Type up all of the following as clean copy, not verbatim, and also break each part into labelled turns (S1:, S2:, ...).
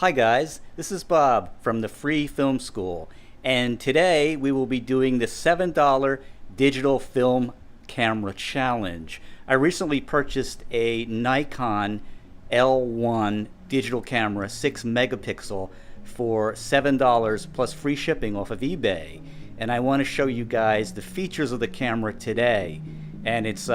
S1: Hi guys, this is Bob from the Free Film School, and today we will be doing the $7 digital film camera challenge. I recently purchased a Nikon L1 digital camera, 6 megapixel, for $7 plus free shipping off of eBay, and I want to show you guys the features of the camera today. And it's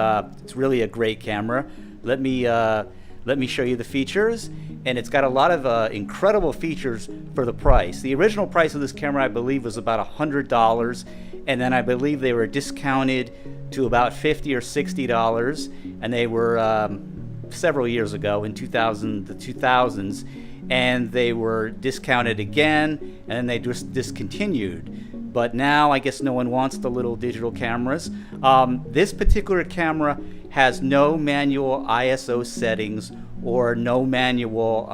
S1: really a great camera. Let me show you the features. And it's got a lot of incredible features for the price. The original price of this camera, I believe, was about $100, and then I believe they were discounted to about $50 or $60, and they were several years ago in the 2000s, and they were discounted again, and then they just discontinued. But now I guess no one wants the little digital cameras. This particular camera has no manual ISO settings or no manual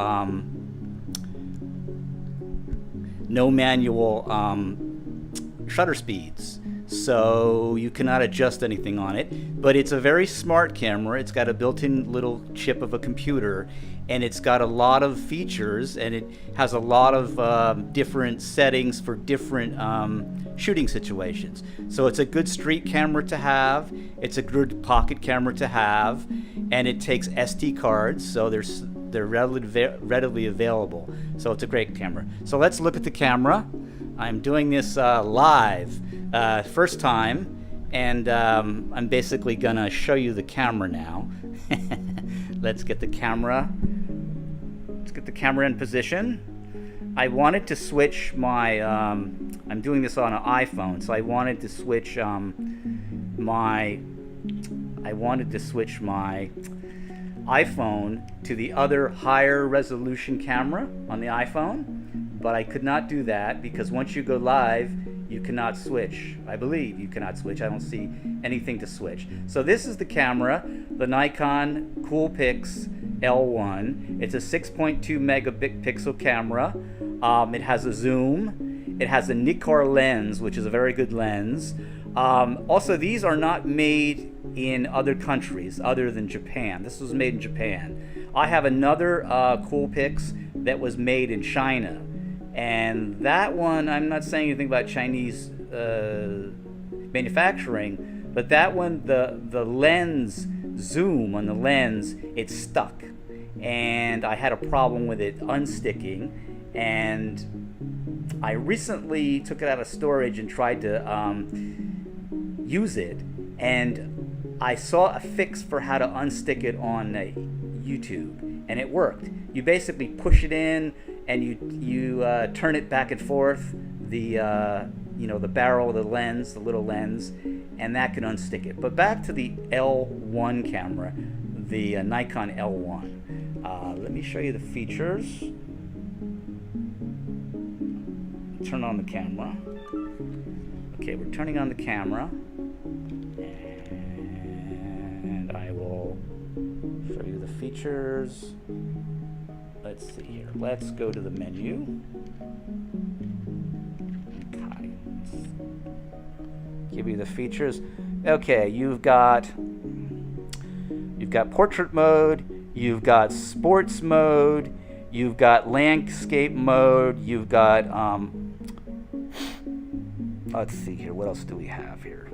S1: shutter speeds, so you cannot adjust anything on it. But it's a very smart camera. It's got a built-in little chip of a computer, and it's got a lot of features, and it has a lot of different settings for different shooting situations. So it's a good street camera to have, it's a good pocket camera to have, and it takes SD cards, so they're readily available. So it's a great camera. So let's look at the camera. I'm doing this live, first time, and I'm basically gonna show you the camera now. Let's get the camera in position. I wanted to switch my, I'm doing this on an iPhone, so I wanted to switch my iPhone to the other higher resolution camera on the iPhone, but I could not do that because once you go live, you cannot switch. I believe you cannot switch. I don't see anything to switch. So this is the camera, the Nikon Coolpix L1. It's a 6.2 megapixel camera. It has a zoom. It has a Nikon lens, which is a very good lens. Also, these are not made in other countries other than Japan. This was made in Japan. I have another Coolpix that was made in China, and that one, I'm not saying anything about Chinese manufacturing, but that one, the lens zoom on the lens, it's stuck, and I had a problem with it unsticking, and I recently took it out of storage and tried to use it, and I saw a fix for how to unstick it on YouTube, and it worked. You basically push it in, and you turn it back and forth, the the barrel of the lens, the little lens, and that can unstick it. But back to the L1 camera, the Nikon L1. Let me show you the features. Turn on the camera. Okay, we're turning on the camera, and I will show you the features. Let's see here. Let's go to the menu. Okay. Give you the features. Okay, you've got portrait mode, you've got sports mode, you've got landscape mode, you've got let's see here, what else do we have here?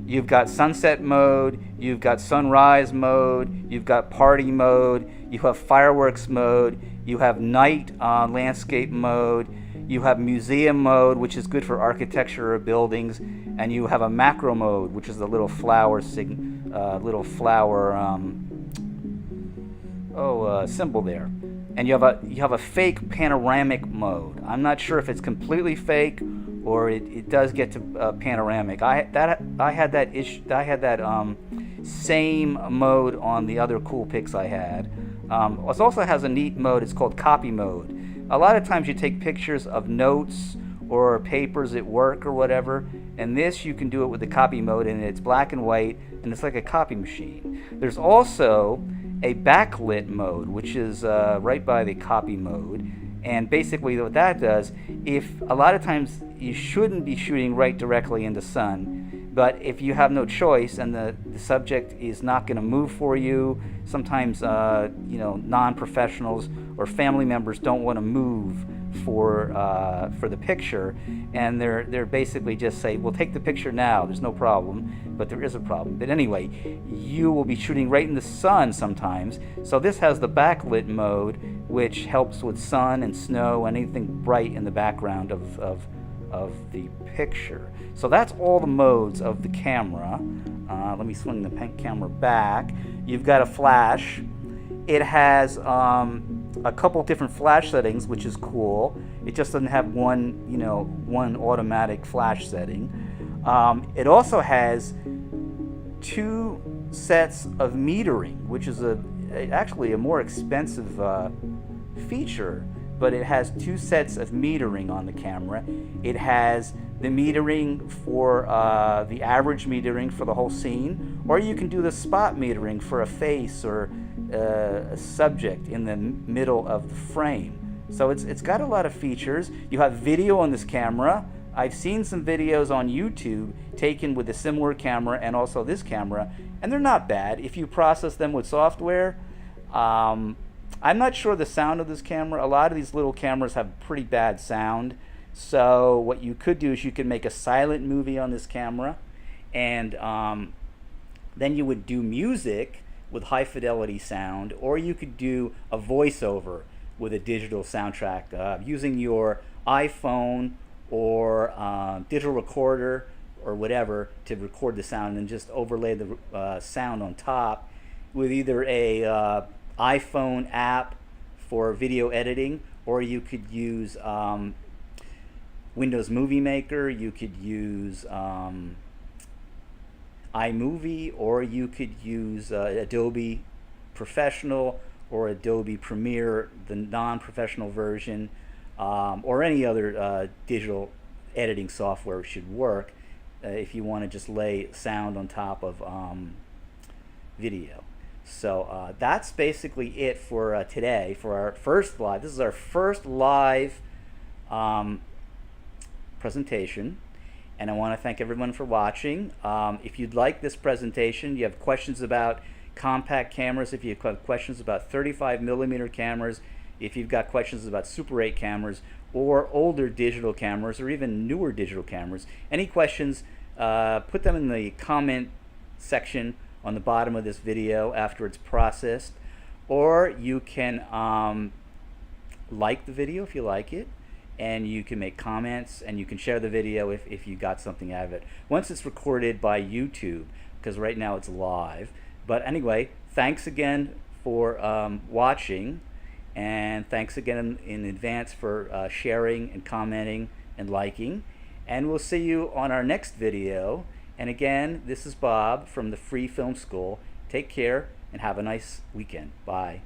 S1: You've got sunset mode, you've got sunrise mode, you've got party mode, you have fireworks mode, you have night landscape mode, you have museum mode, which is good for architecture or buildings, and you have a macro mode, which is the little flower symbol there. And you have a fake panoramic mode. I'm not sure if it's completely fake or it does get to panoramic. I had that same mode on the other Coolpix I had. It also has a neat mode. It's called copy mode. A lot of times you take pictures of notes or papers at work or whatever, and this you can do it with the copy mode, and it's black and white, and it's like a copy machine. There's also a backlit mode, which is right by the copy mode, and basically what that does, if a lot of times you shouldn't be shooting right directly in the sun, But if you have no choice and the subject is not going to move for you, sometimes non-professionals or family members don't want to move for the picture, and they're basically just say, "Well, take the picture now. There's no problem," but there is a problem. But anyway, you will be shooting right in the sun sometimes. So this has the backlit mode, which helps with sun and snow and anything bright in the background of the picture. So that's all the modes of the camera. Let me swing the camera back. You've got a flash. It has a couple different flash settings, which is cool. It just doesn't have one automatic flash setting. It also has 2 sets of metering, which is actually a more expensive feature. But it has 2 sets of metering on the camera. It has the metering for the average metering for the whole scene, or you can do the spot metering for a face or a subject in the middle of the frame. So it's got a lot of features. You have video on this camera. I've seen some videos on YouTube taken with a similar camera and also this camera, and they're not bad if you process them with software. I'm not sure the sound of this camera. A lot of these little cameras have pretty bad sound. So what you could do is you could make a silent movie on this camera, and then you would do music with high fidelity sound, or you could do a voiceover with a digital soundtrack using your iPhone or digital recorder or whatever to record the sound, and just overlay the sound on top with either a iPhone app for video editing, or you could use Windows Movie Maker, you could use iMovie, or you could use Adobe Professional or Adobe Premiere, the non-professional version, or any other digital editing software should work if you want to just lay sound on top of video. So that's basically it for today, for our first live. This is our first live presentation, and I want to thank everyone for watching. If you'd like this presentation, you have questions about compact cameras, if you have questions about 35mm cameras, if you've got questions about Super 8 cameras, or older digital cameras, or even newer digital cameras, any questions, put them in the comment section on the bottom of this video after it's processed, or you can like the video if you like it, and you can make comments, and you can share the video if you got something out of it once it's recorded by YouTube, because right now it's live. But anyway, thanks again for watching, and thanks again in advance for sharing and commenting and liking, and we'll see you on our next video. And again, this is Bob from the Free Film School. Take care and have a nice weekend. Bye.